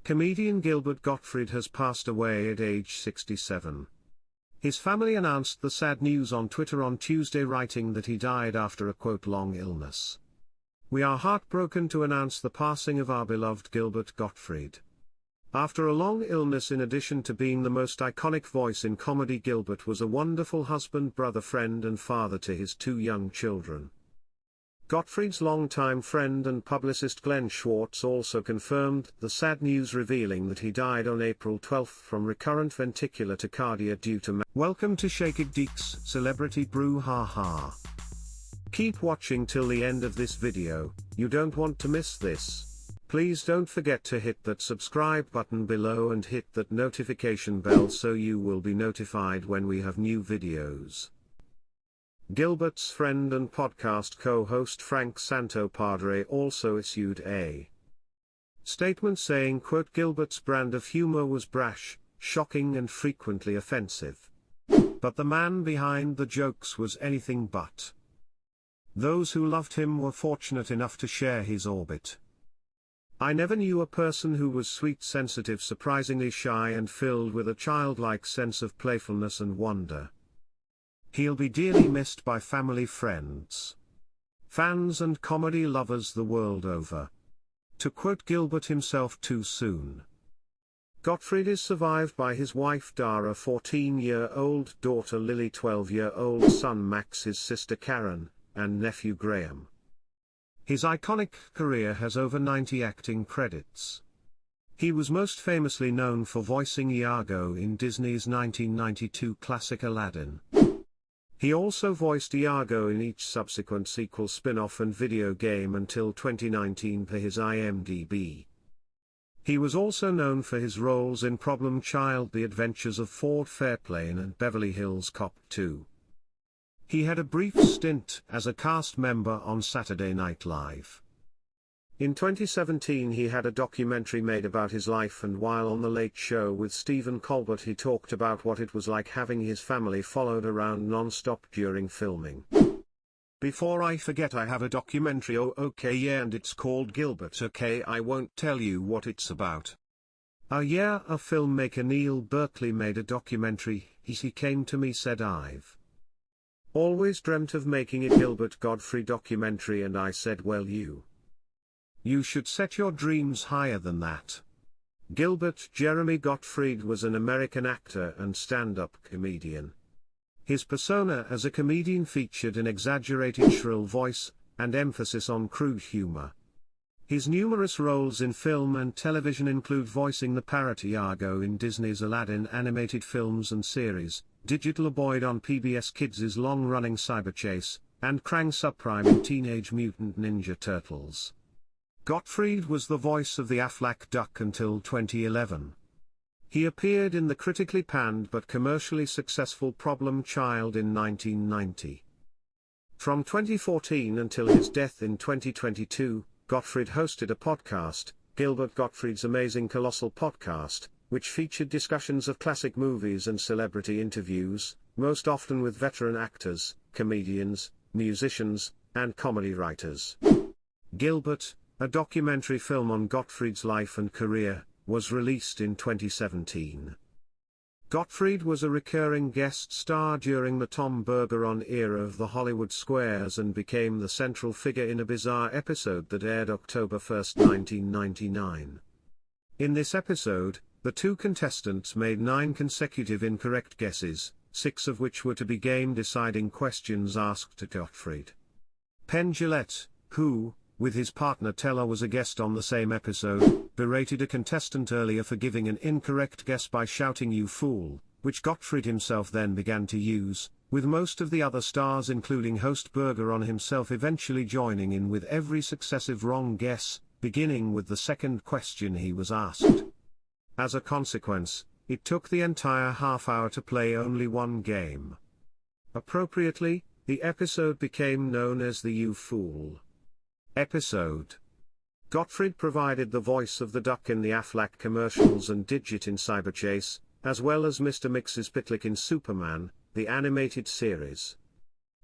Comedian Gilbert Gottfried has passed away at age 67. His family announced the sad news on Twitter on Tuesday, writing that he died after a "long illness." "We are heartbroken to announce the passing of our beloved Gilbert Gottfried. After a long illness, in addition to being the most iconic voice in comedy, Gilbert was a wonderful husband, brother, friend and father to his 2 young children." Gottfried's longtime friend and publicist Glenn Schwartz also confirmed the sad news, revealing that he died on April 12 from recurrent ventricular tachycardia due to Welcome to Sheik-A-Deak's Celebrity Brouhaha. Keep watching till the end of this video, you don't want to miss this. Please don't forget to hit that subscribe button below and hit that notification bell so you will be notified when we have new videos. Gilbert's friend and podcast co-host Frank Santopadre also issued a statement saying, quote, "Gilbert's brand of humor was brash, shocking and frequently offensive. But the man behind the jokes was anything but. Those who loved him were fortunate enough to share his orbit. I never knew a person who was sweet, sensitive, surprisingly shy and filled with a childlike sense of playfulness and wonder. He'll be dearly missed by family, friends, fans and comedy lovers the world over." To quote Gilbert himself, "Too soon." Gottfried is survived by his wife Dara, 14-year-old daughter Lily, 12-year-old son Max, his sister Karen, and nephew Graham. His iconic career has over 90 acting credits. He was most famously known for voicing Iago in Disney's 1992 classic Aladdin. He also voiced Iago in each subsequent sequel, spin-off and video game until 2019 per his IMDb. He was also known for his roles in Problem Child, The Adventures of Ford Fairplane and Beverly Hills Cop 2. He had a brief stint as a cast member on Saturday Night Live. In 2017 he had a documentary made about his life, and while on The Late Show with Stephen Colbert he talked about what it was like having his family followed around non-stop during filming. "Before I forget, I have a documentary, and it's called Gilbert, I won't tell you what it's about." A filmmaker Neil Berkeley made a documentary. He came to me, said, "I've always dreamt of making a Gilbert Gottfried documentary," and I said, "Well, you should set your dreams higher than that." Gilbert Jeremy Gottfried was an American actor and stand-up comedian. His persona as a comedian featured an exaggerated shrill voice, and emphasis on crude humor. His numerous roles in film and television include voicing the parrot Iago in Disney's Aladdin animated films and series, Digital Boyd on PBS Kids' long-running Cyberchase, and Krang Subprime in Teenage Mutant Ninja Turtles. Gottfried was the voice of the Aflac Duck until 2011. He appeared in the critically panned but commercially successful Problem Child in 1990. From 2014 until his death in 2022, Gottfried hosted a podcast, Gilbert Gottfried's Amazing Colossal Podcast, which featured discussions of classic movies and celebrity interviews, most often with veteran actors, comedians, musicians, and comedy writers. Gilbert, a documentary film on Gottfried's life and career, was released in 2017. Gottfried was a recurring guest star during the Tom Bergeron era of the Hollywood Squares and became the central figure in a bizarre episode that aired October 1, 1999. In this episode, the 2 contestants made 9 consecutive incorrect guesses, 6 of which were to be game-deciding questions asked to Gottfried. Penn Jillette, who, with his partner Teller, was a guest on the same episode, berated a contestant earlier for giving an incorrect guess by shouting "You fool," which Gottfried himself then began to use, with most of the other stars including host Bergeron himself eventually joining in with every successive wrong guess, beginning with the second question he was asked. As a consequence, it took the entire half-hour to play only one game. Appropriately, the episode became known as the "You Fool" episode. Gottfried provided the voice of the duck in the Aflac commercials and Digit in Cyberchase, as well as Mr. Mxyzptlk in Superman, the animated series.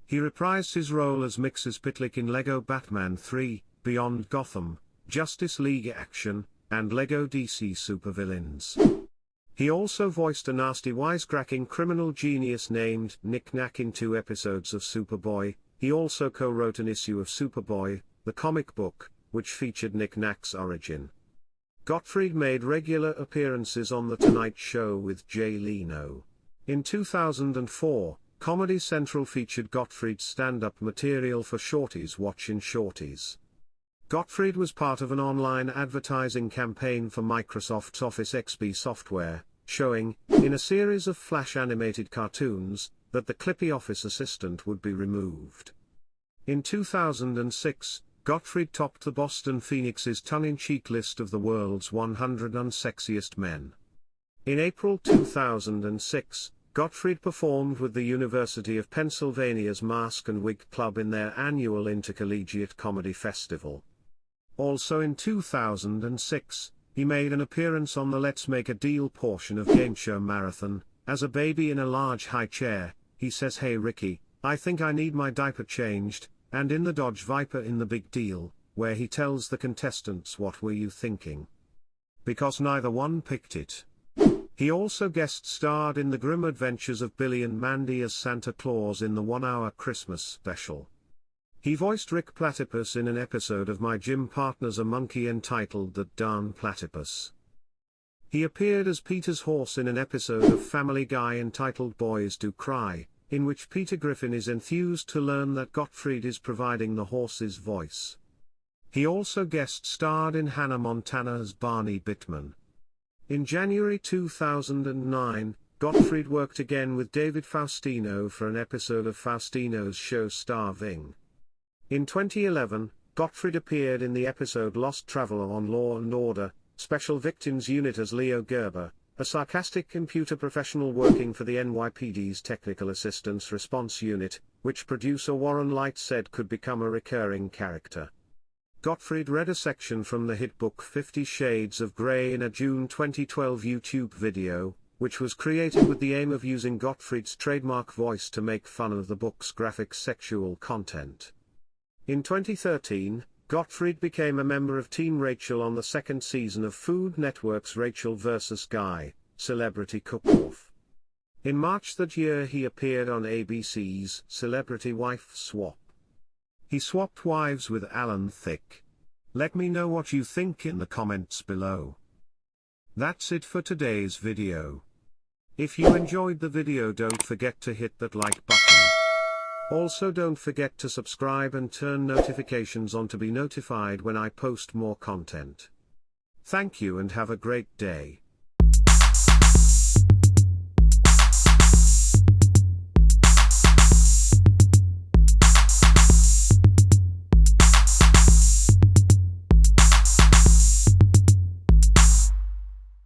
He reprised his role as Mxyzptlk in Lego Batman 3, Beyond Gotham, Justice League Action, and LEGO DC supervillains. He also voiced a nasty wisecracking criminal genius named Nick Nack in 2 episodes of Superboy. He also co-wrote an issue of Superboy, the comic book, which featured Nick Nack's origin. Gottfried made regular appearances on The Tonight Show with Jay Leno. In 2004, Comedy Central featured Gottfried's stand-up material for Shorties Watchin' Shorties. Gottfried was part of an online advertising campaign for Microsoft's Office XP software, showing, in a series of Flash animated cartoons, that the Clippy office assistant would be removed. In 2006, Gottfried topped the Boston Phoenix's tongue-in-cheek list of the world's 100 unsexiest men. In April 2006, Gottfried performed with the University of Pennsylvania's Mask and Wig Club in their annual Intercollegiate Comedy Festival. Also in 2006, he made an appearance on the Let's Make a Deal portion of Game Show Marathon. As a baby in a large high chair, he says, "Hey Ricky, I think I need my diaper changed," and in the Dodge Viper in The Big Deal, where he tells the contestants, "What were you thinking?" because neither one picked it. He also guest starred in The Grim Adventures of Billy and Mandy as Santa Claus in the 1-hour Christmas special. He voiced Rick Platypus in an episode of My Gym Partner's a Monkey entitled That Darn Platypus. He appeared as Peter's horse in an episode of Family Guy entitled Boys Do Cry, in which Peter Griffin is enthused to learn that Gottfried is providing the horse's voice. He also guest starred in Hannah Montana as Barney Bittman. In January 2009, Gottfried worked again with David Faustino for an episode of Faustino's show Starving. In 2011, Gottfried appeared in the episode Lost Traveler on Law & Order, Special Victims Unit as Leo Gerber, a sarcastic computer professional working for the NYPD's Technical Assistance Response Unit, which producer Warren Light said could become a recurring character. Gottfried read a section from the hit book 50 Shades of Grey in a June 2012 YouTube video, which was created with the aim of using Gottfried's trademark voice to make fun of the book's graphic sexual content. In 2013, Gottfried became a member of Team Rachel on the 2nd season of Food Network's Rachel vs. Guy, Celebrity Cook-Off. In March that year he appeared on ABC's Celebrity Wife Swap. He swapped wives with Alan Thicke. Let me know what you think in the comments below. That's it for today's video. If you enjoyed the video, don't forget to hit that like button. Also don't forget to subscribe and turn notifications on to be notified when I post more content. Thank you and have a great day.